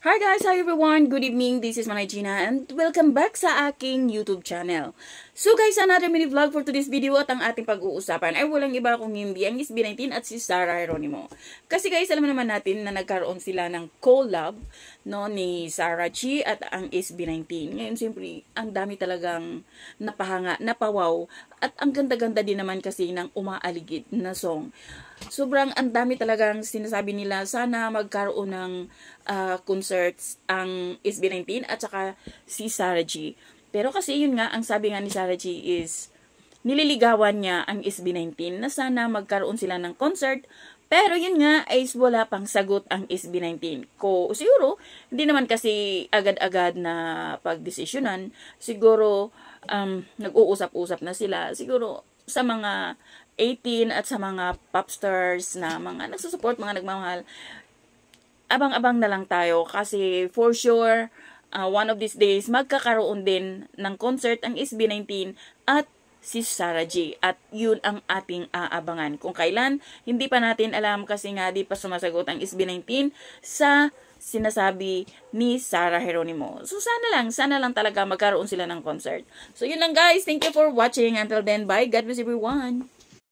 Hi guys! Hi everyone! Good evening! This is Manay Gina and welcome back sa aking YouTube channel. So guys, another mini vlog for today's video at ang ating pag-uusapan ay walang iba kung hindi ang SB19 at si Sarah Geronimo. Kasi guys, alam naman natin na nagkaroon sila ng collab no, ni Sarah G at ang SB19. Ngayon siyempre, ang dami talagang napahanga, napawaw at ang ganda-ganda din naman kasi ng umaaligid na song. Sobrang ang dami talagang sinasabi nila sana magkaroon ng concerts ang SB19 at saka si Sarah G. Pero kasi yun nga, ang sabi nga ni Sarah G is nililigawan niya ang SB19 na sana magkaroon sila ng concert. Pero yun nga ay wala pang sagot ang SB19. Siguro, hindi naman kasi agad-agad na pagdesisyonan. Siguro, nag-uusap-usap na sila. Siguro, sa mga 18 at sa mga popstars na mga nagsusupport, mga nagmamahal, abang-abang na lang tayo kasi for sure, one of these days, magkakaroon din ng concert ang SB19 at si Sarah G. At yun ang ating aabangan. Kung kailan, hindi pa natin alam kasi nga di pa sumasagot ang SB19 sa sinasabi ni Sarah Geronimo. So sana lang talaga magkaroon sila ng concert. So yun lang guys. Thank you for watching. Until then, bye. God bless everyone.